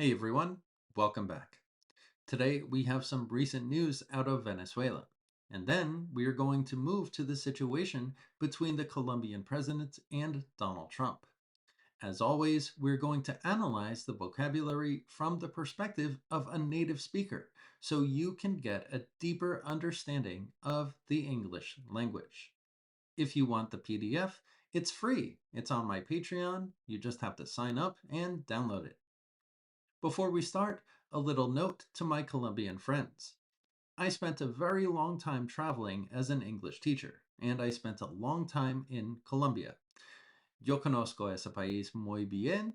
Hey everyone, welcome back. Today we have some recent news out of Venezuela, and then we are going to move to the situation between the Colombian president and Donald Trump. As always, we're going to analyze the vocabulary from the perspective of a native speaker so you can get a deeper understanding of the English language. If you want the PDF, it's free. It's on my Patreon. You just have to sign up and download it. Before we start, a little note to my Colombian friends. I spent a very long time traveling as an English teacher, and I spent a long time in Colombia. Yo conozco ese país muy bien.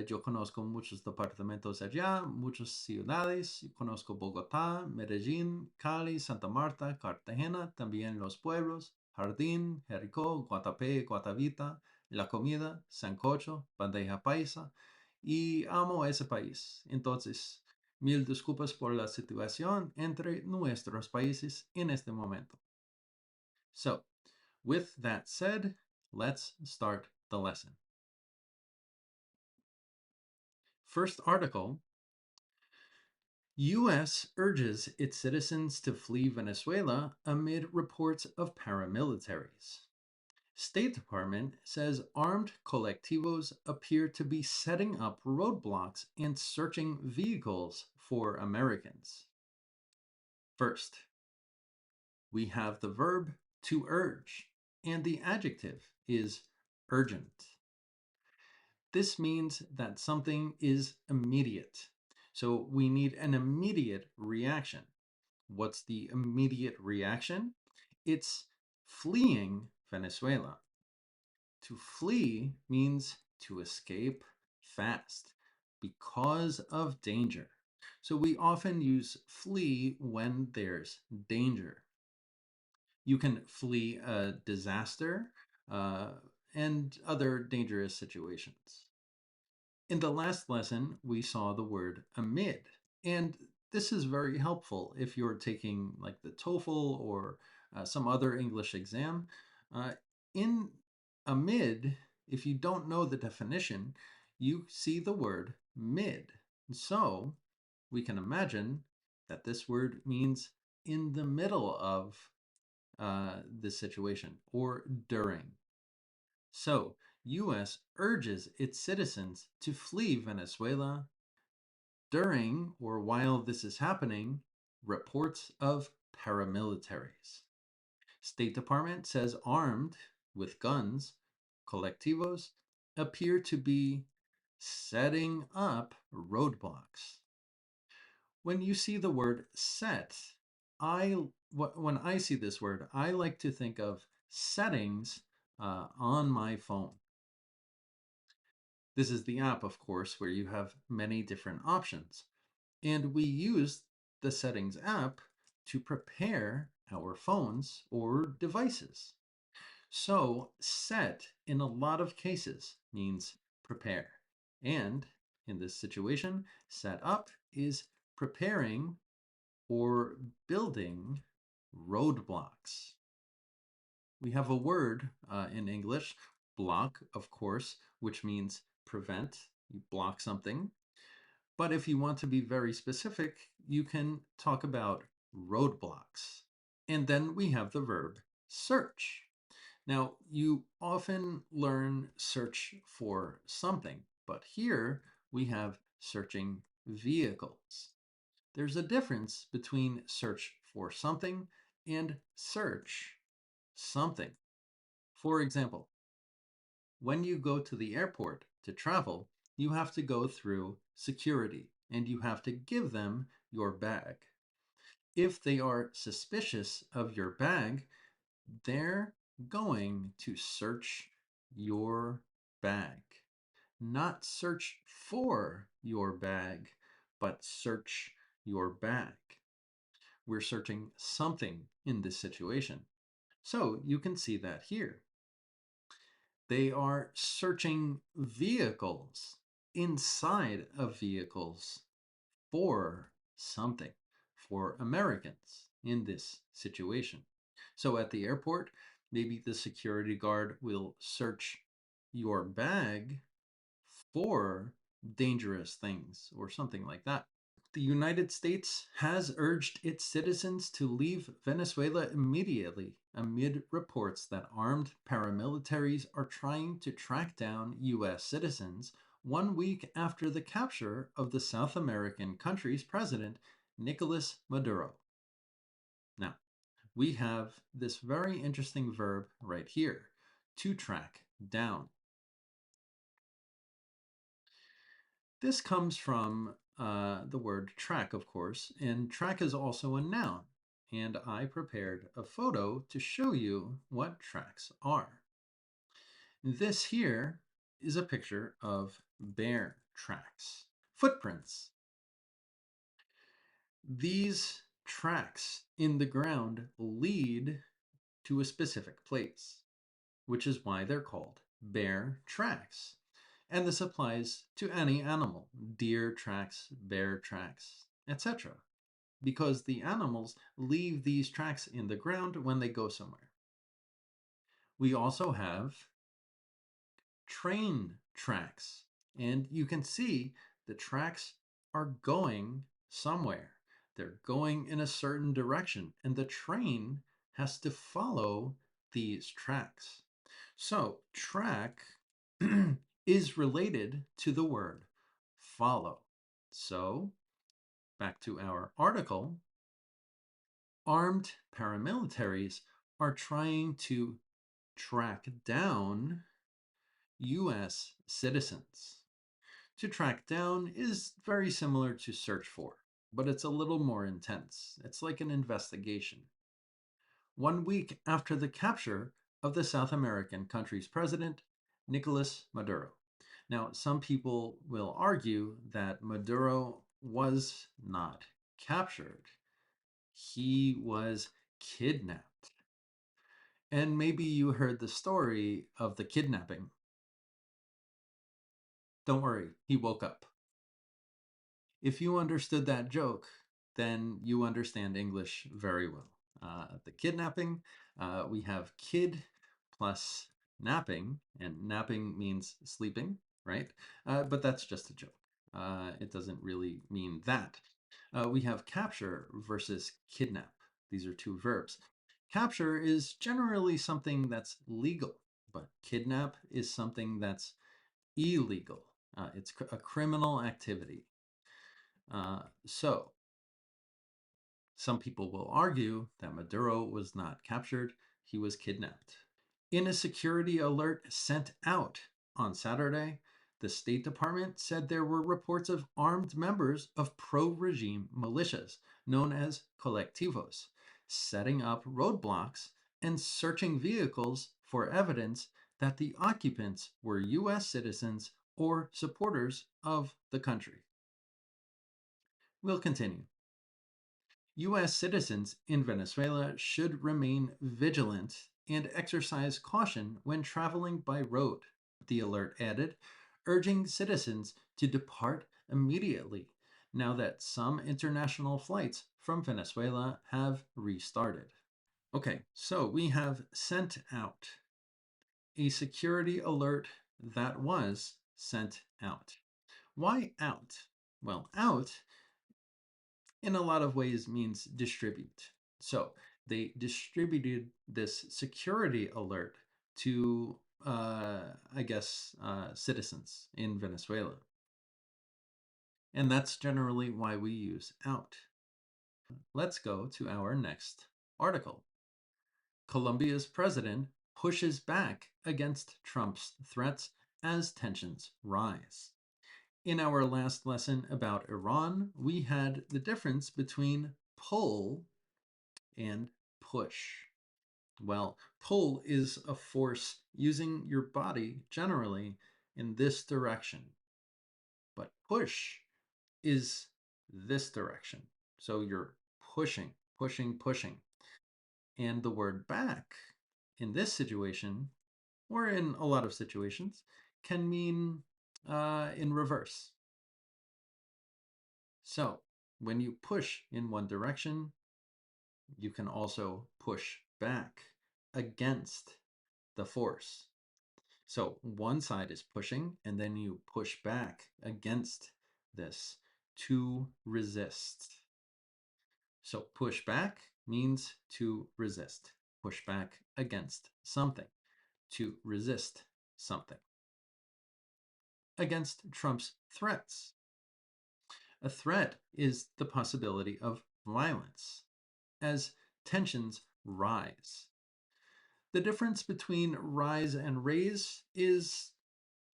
Yo conozco muchos departamentos allá, muchas ciudades. Yo conozco Bogotá, Medellín, Cali, Santa Marta, Cartagena, también los pueblos, Jardín, Jericó, Guatapé, Guatavita, la comida, sancocho, bandeja paisa, y amo ese país. Entonces, mil disculpas por la situación entre nuestros países en este momento. So, with that said, let's start the lesson. First article, U.S. urges its citizens to flee Venezuela amid reports of paramilitaries. State Department says armed colectivos appear to be setting up roadblocks and searching vehicles for Americans. First, we have the verb to urge, and the adjective is urgent. This means that something is immediate. So we need an immediate reaction. What's the immediate reaction? It's fleeing Venezuela. To flee means to escape fast because of danger. So we often use flee when there's danger. You can flee a disaster uh, and other dangerous situations. In the last lesson, we saw the word amid, and this is very helpful if you're taking like the TOEFL or some other English exam. In amid, if you don't know the definition, you see the word mid. So we can imagine that this word means in the middle of this situation or during. So, U.S. urges its citizens to flee Venezuela during or while this is happening, reports of paramilitaries. State Department says armed with guns, colectivos appear to be setting up roadblocks. When you see the word set, when I see this word, I like to think of settings on my phone. This is the app, of course, where you have many different options. And we use the settings app to prepare our phones or devices. So, set in a lot of cases means prepare. And in this situation, set up is preparing or building roadblocks. We have a word in English, block, of course, which means prevent. You block something. But if you want to be very specific, you can talk about roadblocks. And then we have the verb search. Now, you often learn search for something, but here we have searching vehicles. There's a difference between search for something and search something. For example, when you go to the airport to travel, you have to go through security and you have to give them your bag. If they are suspicious of your bag, they're going to search your bag. Not search for your bag, but search your bag. We're searching something in this situation. So you can see that here. They are searching vehicles inside of vehicles for something, for Americans in this situation. So at the airport, maybe the security guard will search your bag for dangerous things or something like that. The United States has urged its citizens to leave Venezuela immediately amid reports that armed paramilitaries are trying to track down U.S. citizens 1 week after the capture of the South American country's president, Nicolas Maduro. Now, we have this very interesting verb right here, to track down. This comes from the word track, of course, and track is also a noun. And I prepared a photo to show you what tracks are. This here is a picture of bear tracks, footprints. These tracks in the ground lead to a specific place, which is why they're called bear tracks. And this applies to any animal, deer tracks, bear tracks, etc., because the animals leave these tracks in the ground when they go somewhere. We also have train tracks, and you can see the tracks are going somewhere. They're going in a certain direction, and the train has to follow these tracks. So, track is related to the word follow. So, back to our article, armed paramilitaries are trying to track down US citizens. To track down is very similar to search for, but it's a little more intense. It's like an investigation. 1 week after the capture of the South American country's president, Nicolas Maduro. Now, some people will argue that Maduro was not captured. He was kidnapped. And maybe you heard the story of the kidnapping. Don't worry, he woke up. If you understood that joke, then you understand English very well. The kidnapping, we have kid plus napping, and napping means sleeping, right? But that's just a joke. It doesn't really mean that. We have capture versus kidnap. These are two verbs. Capture is generally something that's legal, but kidnap is something that's illegal. It's a criminal activity. So, some people will argue that Maduro was not captured, he was kidnapped. In a security alert sent out on Saturday, the State Department said there were reports of armed members of pro regime militias, known as colectivos, setting up roadblocks and searching vehicles for evidence that the occupants were U.S. citizens or supporters of the country. We'll continue. U.S. citizens in Venezuela should remain vigilant and exercise caution when traveling by road, the alert added, urging citizens to depart immediately now that some international flights from Venezuela have restarted. Okay, so we have sent out a security alert that was sent out. Why out? Well, out in a lot of ways means distribute. So they distributed this security alert to, citizens in Venezuela. And that's generally why we use out. Let's go to our next article. Colombia's president pushes back against Trump's threats as tensions rise. In our last lesson about Iran, we had the difference between pull and push. Well, pull is a force using your body generally in this direction, but push is this direction. So you're pushing, pushing, pushing. And the word back in this situation, or in a lot of situations, can mean in reverse. So when you push in one direction, you can also push back against the force. So one side is pushing, and then you push back against this to resist. So push back means to resist. Push back against something, to resist something. Against Trump's threats. A threat is the possibility of violence as tensions rise. The difference between rise and raise is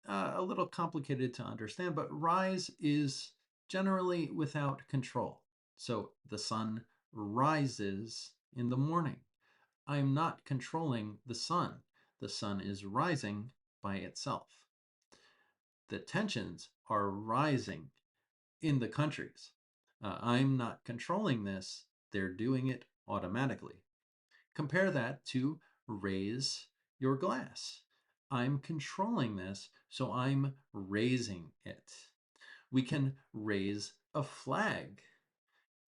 a little complicated to understand, but rise is generally without control. So the sun rises in the morning. I'm not controlling the sun. The sun is rising by itself. The tensions are rising in the countries. I'm not controlling this. They're doing it automatically. Compare that to raise your glass. I'm controlling this, so I'm raising it. We can raise a flag,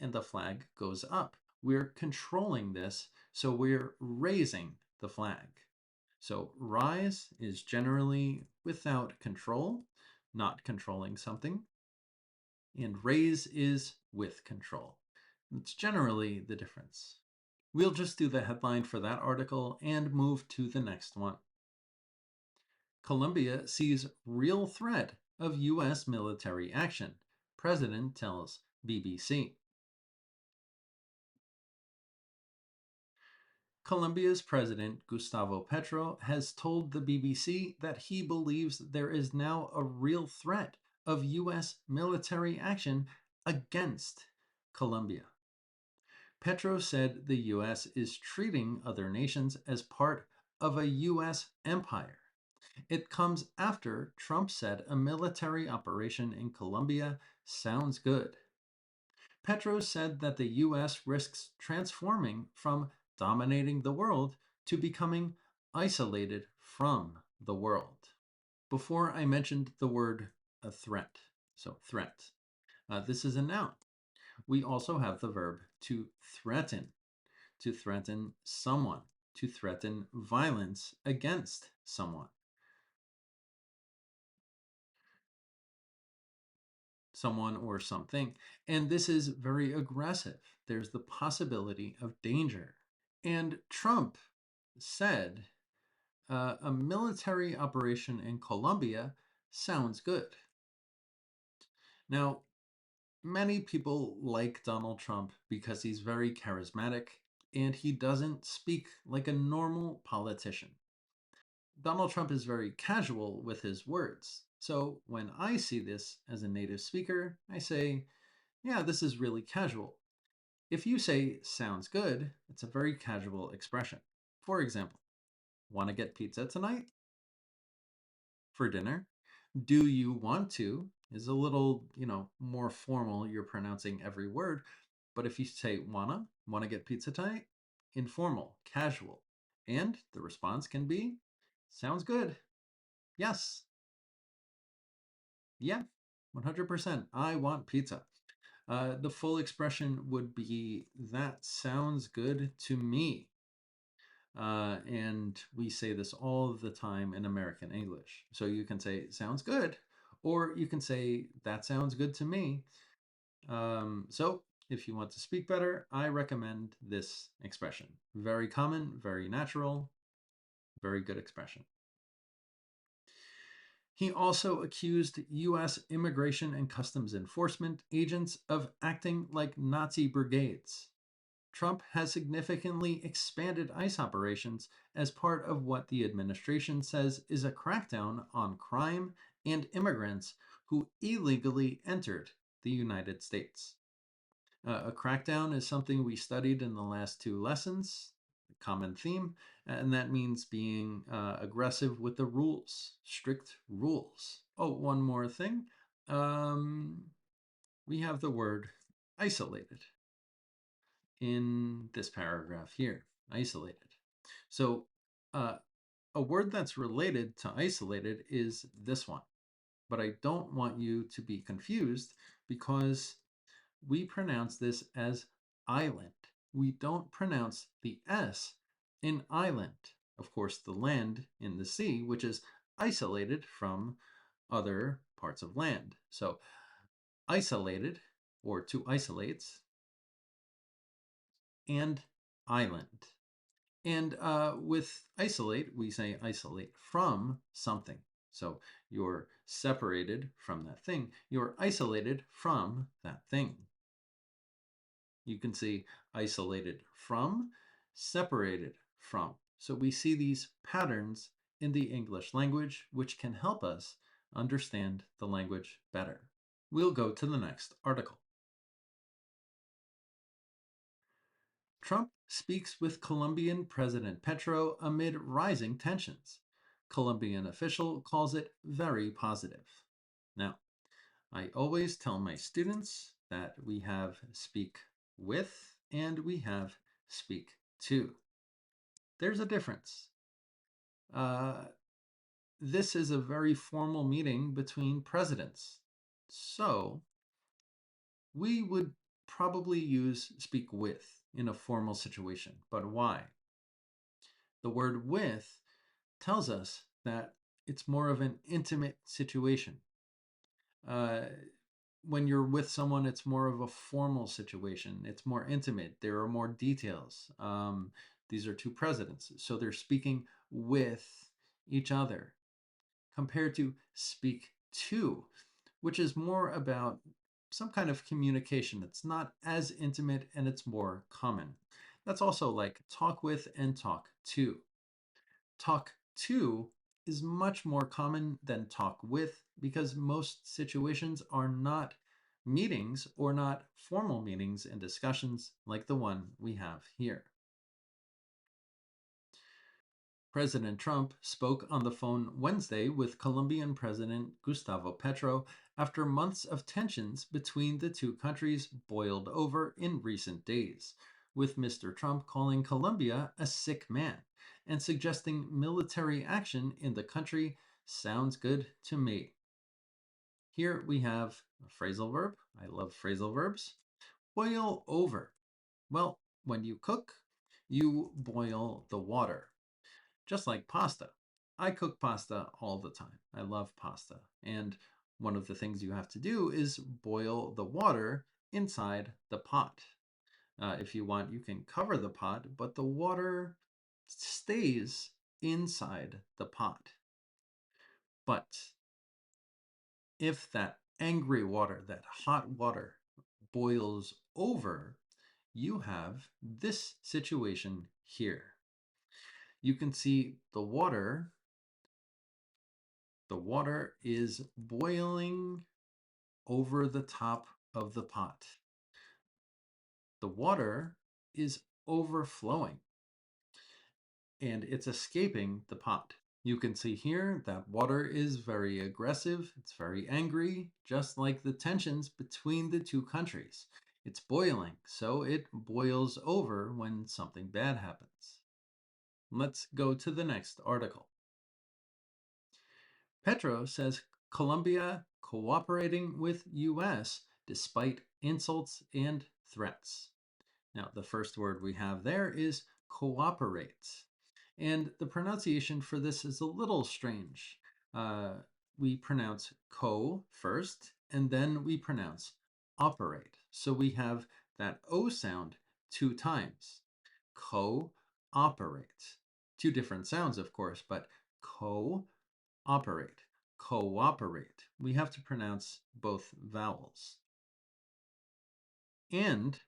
and the flag goes up. We're controlling this, so we're raising the flag. So rise is generally without control, not controlling something, and raise is with control. It's generally the difference. We'll just do the headline for that article and move to the next one. Colombia sees real threat of U.S. military action, President tells BBC. Colombia's President Gustavo Petro has told the BBC that he believes there is now a real threat of U.S. military action against Colombia. Petro said the U.S. is treating other nations as part of a U.S. empire. It comes after Trump said a military operation in Colombia sounds good. Petro said that the U.S. risks transforming from dominating the world to becoming isolated from the world. Before I mentioned the word a threat, so threat. This is a noun. We also have the verb to threaten someone, to threaten violence against someone. Someone or something. And this is very aggressive. There's the possibility of danger. And Trump said a military operation in Colombia sounds good. Now, many people like Donald Trump because he's very charismatic and he doesn't speak like a normal politician. Donald Trump is very casual with his words. So when I see this as a native speaker, I say, yeah, this is really casual. If you say sounds good, it's a very casual expression. For example, want to get pizza tonight for dinner? Do you want to is a little, more formal. You're pronouncing every word. But if you say wanna get pizza tonight? Informal, casual. And the response can be sounds good. Yes. Yeah. 100%. I want pizza. The full expression would be that sounds good to me. And we say this all the time in American English. So you can say, sounds good, or you can say, that sounds good to me. So if you want to speak better, I recommend this expression. Very common, very natural, very good expression. He also accused U.S. Immigration and Customs Enforcement agents of acting like Nazi brigades. Trump has significantly expanded ICE operations as part of what the administration says is a crackdown on crime and immigrants who illegally entered the United States. A crackdown is something we studied in the last two lessons, a common theme, and that means being aggressive with the rules, strict rules. Oh, one more thing. We have the word isolated in this paragraph here, isolated. So a word that's related to isolated is this one, but I don't want you to be confused because we pronounce this as island. We don't pronounce the S in island. Of course, the land in the sea, which is isolated from other parts of land. So, isolated or to isolate, and island. And with isolate, we say isolate from something. So you're separated from that thing. You're isolated from that thing. You can see isolated from, separated from. So we see these patterns in the English language, which can help us understand the language better. We'll go to the next article. Trump speaks with Colombian President Petro amid rising tensions. Colombian official calls it very positive. Now, I always tell my students that we have speak with and we have speak to. There's a difference. Uh, this is a very formal meeting between presidents. So we would probably use speak with in a formal situation. But why? The word with tells us that it's more of an intimate situation. Uh, when you're with someone, it's more of a formal situation. It's more intimate. There are more details. These are two presidents, so they're speaking with each other compared to speak to, which is more about some kind of communication. It's not as intimate and it's more common. That's also like talk with and talk to. Talk to is much more common than talk with because most situations are not meetings or not formal meetings and discussions like the one we have here. President Trump spoke on the phone Wednesday with Colombian President Gustavo Petro after months of tensions between the two countries boiled over in recent days, with Mr. Trump calling Colombia a sick man and suggesting military action in the country sounds good to me. Here we have a phrasal verb. I love phrasal verbs. Boil over. Well, when you cook, you boil the water. Just like pasta. I cook pasta all the time. I love pasta. And one of the things you have to do is boil the water inside the pot. If you want, you can cover the pot, but the water stays inside the pot. But if that angry water, that hot water, boils over, you have this situation here. You can see the water is boiling over the top of the pot. The water is overflowing and it's escaping the pot. You can see here that water is very aggressive, it's very angry, just like the tensions between the two countries. It's boiling, so it boils over when something bad happens. Let's go to the next article. Petro says Colombia cooperating with US despite insults and threats. Now, the first word we have there is cooperate. And the pronunciation for this is a little strange. We pronounce co first, and then we pronounce operate. So we have that O sound two times. Co-operate. Two different sounds, of course, but co-operate, cooperate. We have to pronounce both vowels. And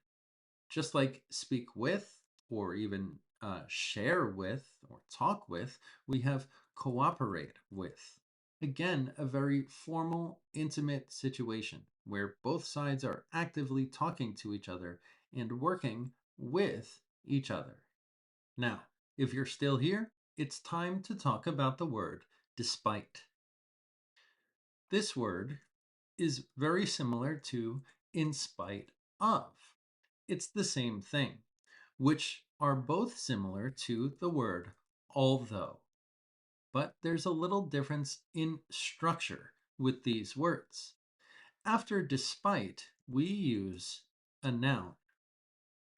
just like speak with, or even share with, or talk with, we have cooperate with. Again, a very formal, intimate situation where both sides are actively talking to each other and working with each other. Now, if you're still here, it's time to talk about the word despite. This word is very similar to in spite of. It's the same thing, which are both similar to the word although. But there's a little difference in structure with these words. After despite, we use a noun.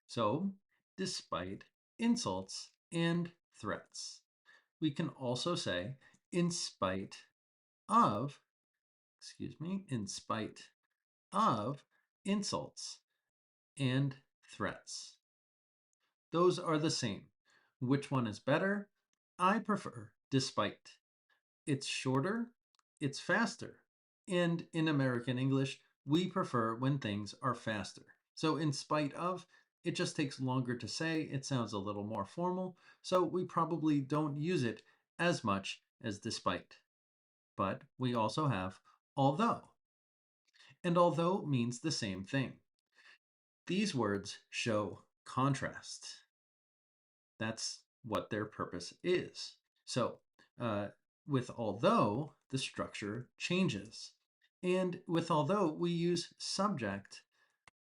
So, despite insults and threats. We can also say, in spite of, in spite of insults and threats. Those are the same. Which one is better? I prefer despite. It's shorter, it's faster. And in American English, we prefer when things are faster. So, in spite of, it just takes longer to say, it sounds a little more formal, so we probably don't use it as much as despite. But we also have although, and although means the same thing. These words show contrast. That's what their purpose is. So, uh, with although, the structure changes. And with although, we use subject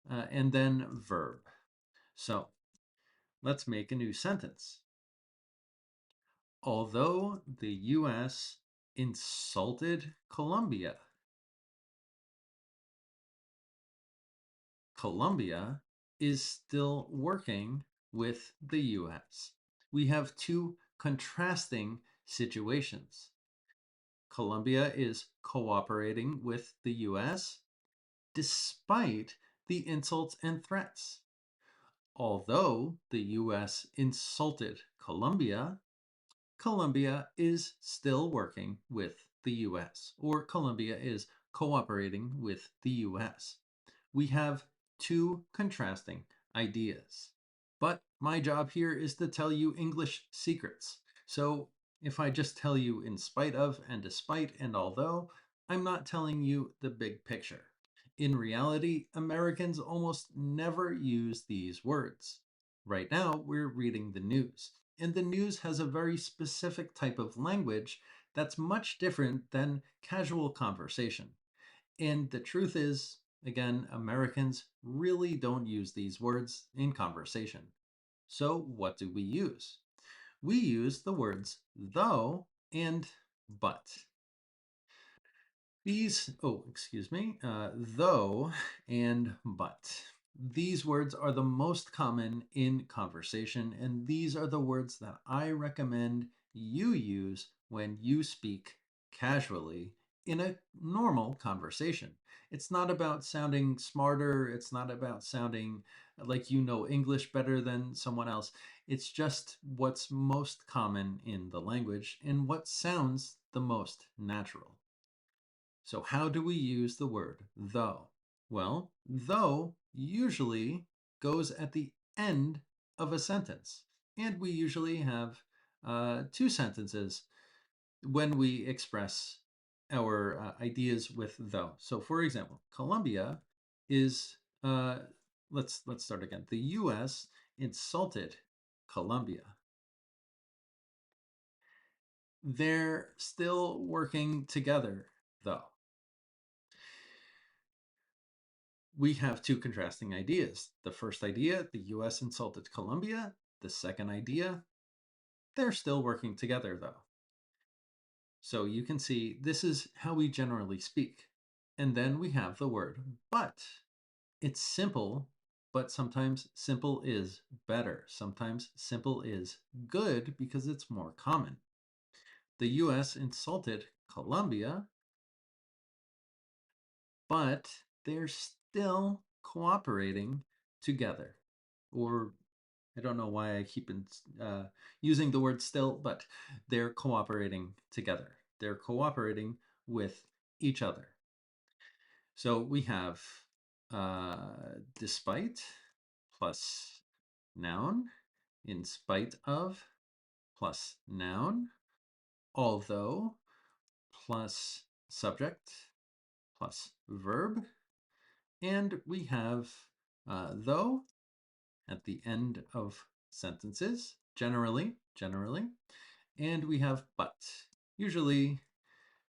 and then verb. So, let's make a new sentence. Although the US insulted Colombia, Colombia is still working with the US. We have two contrasting situations. Colombia is cooperating with the US despite the insults and threats. Although the US insulted Colombia, Colombia is still working with the US, or Colombia is cooperating with the US. We have two contrasting ideas. But my job here is to tell you English secrets. So if I just tell you in spite of and despite and although, I'm not telling you the big picture. In reality, Americans almost never use these words. Right now, we're reading the news, and the news has a very specific type of language that's much different than casual conversation. And the truth is, again, Americans really don't use these words in conversation. So, what do we use? We use the words though and but. Though and but. These words are the most common in conversation, and these are the words that I recommend you use when you speak casually in a normal conversation. It's not about sounding smarter, it's not about sounding like you know English better than someone else. It's just what's most common in the language and what sounds the most natural. So, how do we use the word though? Well, though usually goes at the end of a sentence. And we usually have two sentences when we express our ideas with though. So, for example, Colombia is, let's start again. The US insulted Colombia. They're still working together, though. We have two contrasting ideas. The first idea, the US insulted Colombia. The second idea, they're still working together, though. So you can see this is how we generally speak. And then we have the word but. It's simple, but sometimes simple is better. Sometimes simple is good because it's more common. The US insulted Colombia, but they're still cooperating together. Or I don't know why I keep using the word still, but they're cooperating together. They're cooperating with each other. So we have despite plus noun, in spite of plus noun, although plus subject plus verb, and we have though at the end of sentences, generally, and we have but, usually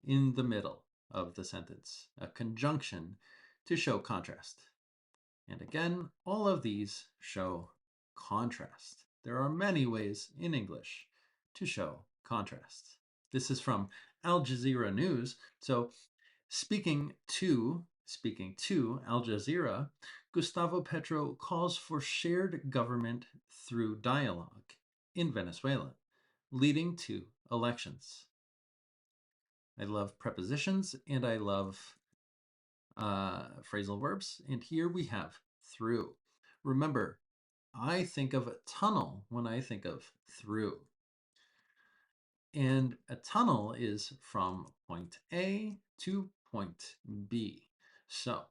in the middle of the sentence, a conjunction to show contrast. And again, all of these show contrast. There are many ways in English to show contrast. This is from Al Jazeera News. So speaking to Al Jazeera, Gustavo Petro calls for shared government through dialogue in Venezuela, leading to elections. I love prepositions, and I love phrasal verbs. And here we have through. Remember, I think of a tunnel when I think of through. And a tunnel is from point A to point B. So,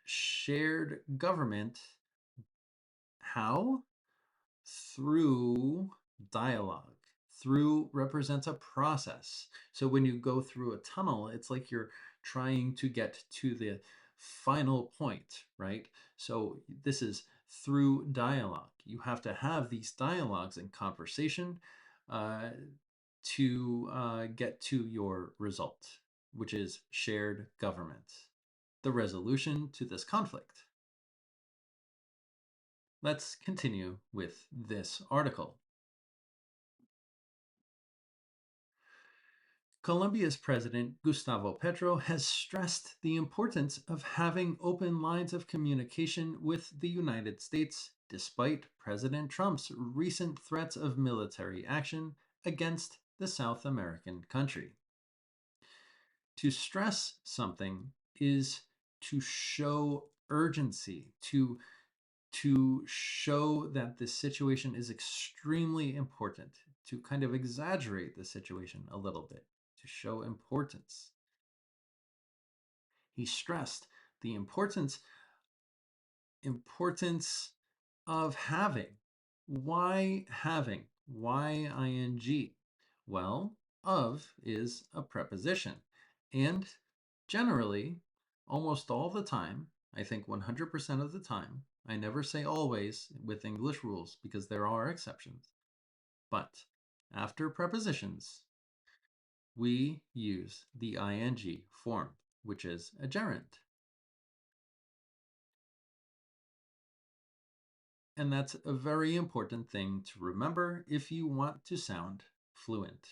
shared government, how? Through dialogue. Through represents a process. So when you go through a tunnel, it's like you're trying to get to the final point, right? So this is through dialogue. You have to have these dialogues and conversation uh, to get to your result, which is shared government, the resolution to this conflict. Let's continue with this article. Colombia's president, Gustavo Petro, has stressed the importance of having open lines of communication with the United States, despite President Trump's recent threats of military action against the South American country. To stress something is to show urgency, to show that the situation is extremely important, to kind of exaggerate the situation a little bit, to show importance. He stressed the importance of having. Why having? Why ing? Well, of is a preposition. And generally, almost all the time, I think 100% of the time, I never say always with English rules because there are exceptions. But after prepositions, we use the ing form, which is a gerund. And that's a very important thing to remember if you want to sound fluent.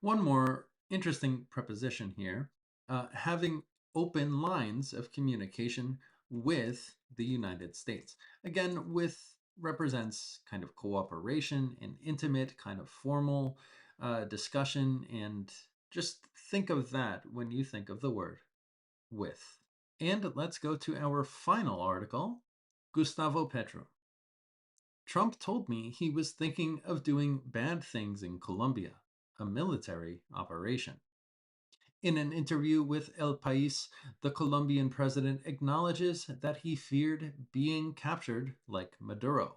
One more interesting preposition here, having open lines of communication with the United States. Again, with represents kind of cooperation and intimate, kind of formal discussion. And just think of that when you think of the word with. And let's go to our final article, Gustavo Petro. Trump told me he was thinking of doing bad things in Colombia, a military operation. In an interview with El País, the Colombian president acknowledges that he feared being captured like Maduro,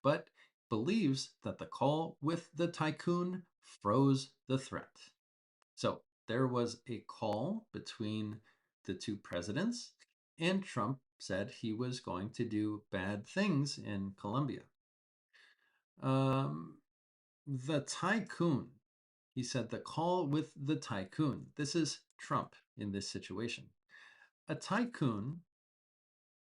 but believes that the call with the tycoon froze the threat. So there was a call between the two presidents, and Trump said he was going to do bad things in Colombia. Um, the tycoon. He said the call with the tycoon. This is Trump in this situation. A tycoon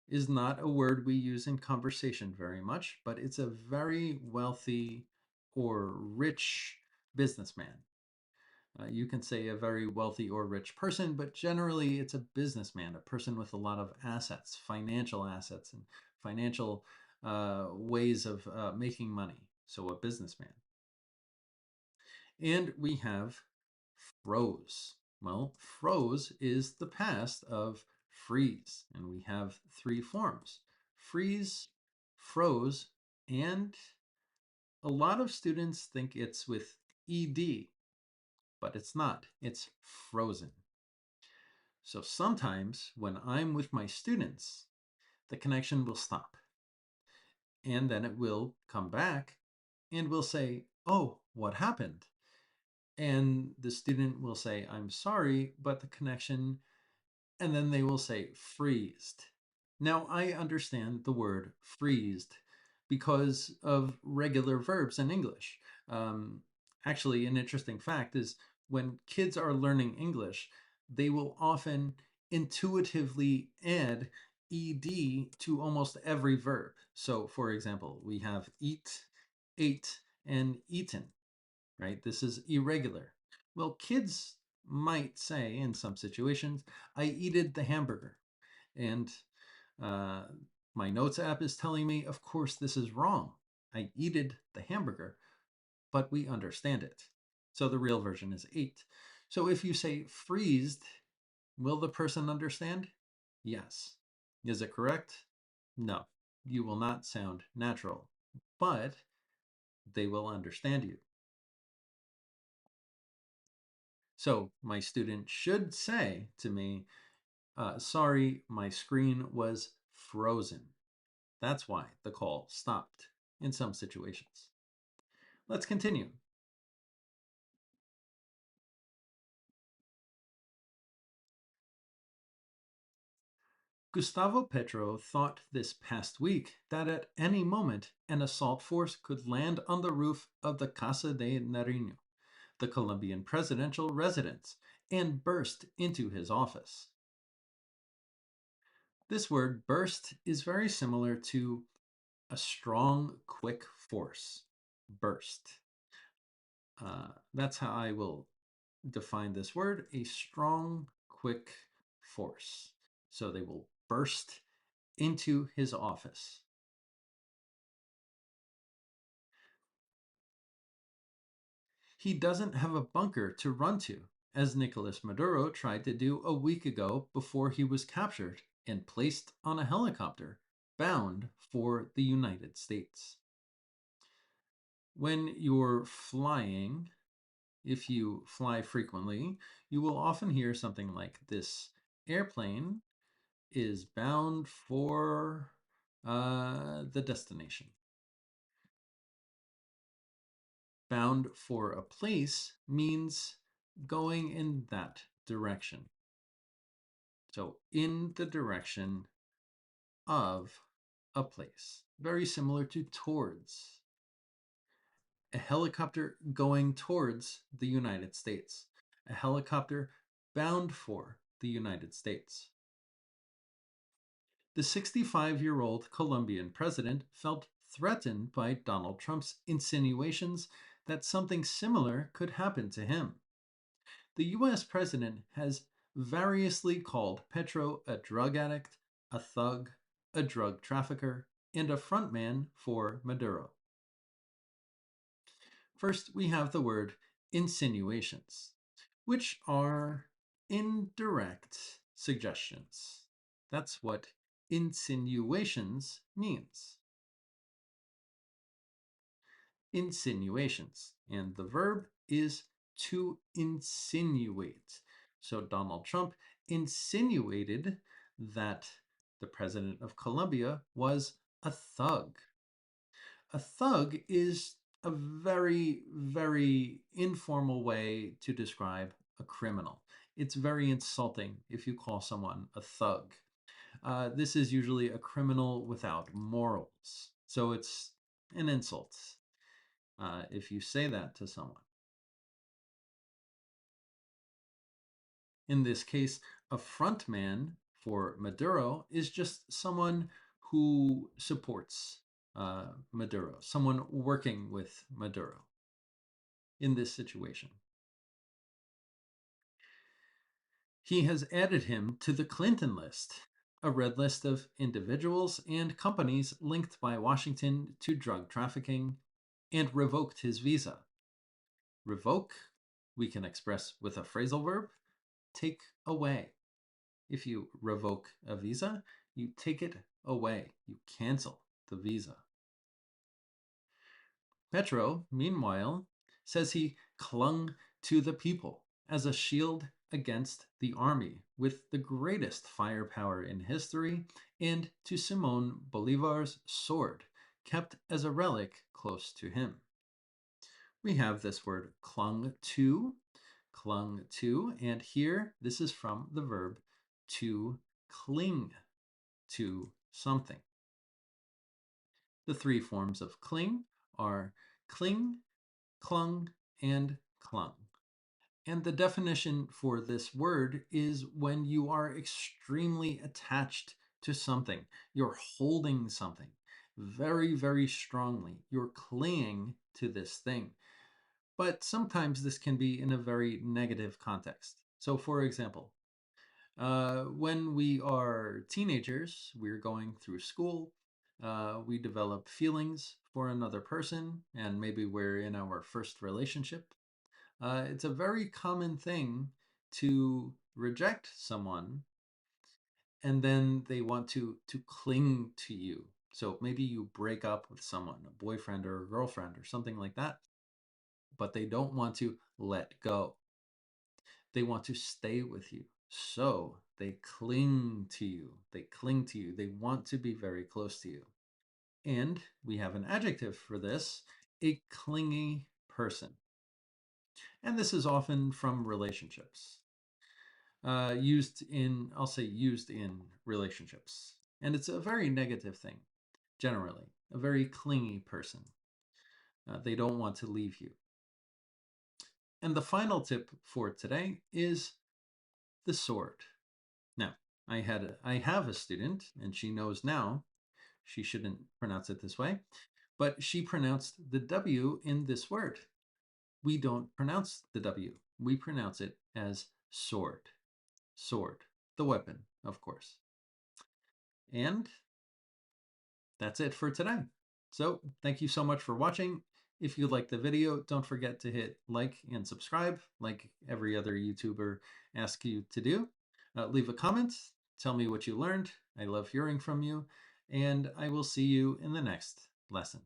is not a word we use in conversation very much, but it's a very wealthy or rich businessman. You can say a very wealthy or rich person, but generally it's a businessman, a person with a lot of assets, and financial ways of making money. So a businessman. And we have froze. Well, froze is the past of freeze, and we have three forms: freeze, froze, and a lot of students think it's with ed, but it's not. It's frozen. So sometimes when I'm with my students, the connection will stop, and then it will come back, and we'll say, "Oh, what happened?" And the student will say, "I'm sorry, but the connection," and then they will say freezed. Now, I understand the word freezed because of regular verbs in English. Actually, an interesting fact is when kids are learning English, they will often intuitively add ed to almost every verb. So, for example, we have eat, ate, and eaten, right? This is irregular. Well, kids might say in some situations, "I eated the hamburger." And uh, my notes app is telling me, of course, this is wrong. I eated the hamburger, but we understand it. So the real version is 8. So if you say freezed, will the person understand? Yes. Is it correct? No. You will not sound natural, but they will understand you. So my student should say to me, sorry, my screen was frozen. That's why the call stopped in some situations. Let's continue. Gustavo Petro thought this past week that at any moment an assault force could land on the roof of the Casa de Nariño, the Colombian presidential residence, and burst into his office. This word burst is very similar to a strong, quick force. Burst. That's how I will define this word, a strong, quick force. So they will burst into his office. He doesn't have a bunker to run to, as Nicolas Maduro tried to do a week ago before he was captured and placed on a helicopter bound for the United States. When you're flying, if you fly frequently, you will often hear something like this airplane is bound for the destination. Bound for a place means going in that direction. So, in the direction of a place. Very similar to towards. A helicopter going towards the United States. A helicopter bound for the United States. The 65-year-old Colombian president felt threatened by Donald Trump's insinuations that something similar could happen to him. The US president has variously called Petro a drug addict, a thug, a drug trafficker, and a frontman for Maduro. First, we have the word insinuations, which are indirect suggestions. That's what insinuations means. Insinuations. And the verb is to insinuate. So Donald Trump insinuated that the president of Colombia was a thug. A thug is a very, very informal way to describe a criminal. It's very insulting if you call someone a thug. This is usually a criminal without morals. So it's an insult if you say that to someone. In this case, a frontman for Maduro is just someone who supports Maduro, someone working with Maduro in this situation. He has added him to the Clinton list, a red list of individuals and companies linked by Washington to drug trafficking, and revoked his visa. Revoke, we can express with a phrasal verb, take away. If you revoke a visa, you take it away. You cancel the visa. Petro, meanwhile, says he clung to the people as a shield against the army with the greatest firepower in history, and to Simon Bolivar's sword, kept as a relic close to him. We have this word clung to, and here this is from the verb to cling to something. The three forms of cling are cling, clung, and clung. And the definition for this word is when you are extremely attached to something, you're holding something very, very strongly, you're clinging to this thing. But sometimes this can be in a very negative context. So, for example, when we are teenagers, we're going through school, we develop feelings for another person, and maybe we're in our first relationship. It's a very common thing to reject someone and then they want to cling to you. So maybe you break up with someone, a boyfriend or a girlfriend or something like that, but they don't want to let go. They want to stay with you. So they cling to you. They cling to you. They want to be very close to you. And we have an adjective for this, a clingy person. And this is often from relationships. I'll say used in relationships. And it's a very negative thing, generally, a very clingy person. They don't want to leave you. And the final tip for today is the sword. Now, I have a student, and she knows now she shouldn't pronounce it this way, but she pronounced the W in this word. We don't pronounce the W. We pronounce it as sword. Sword. The weapon, of course. And that's it for today. So thank you so much for watching. If you liked the video, don't forget to hit like and subscribe like every other YouTuber asks you to do. Leave a comment. Tell me what you learned. I love hearing from you. And I will see you in the next lesson.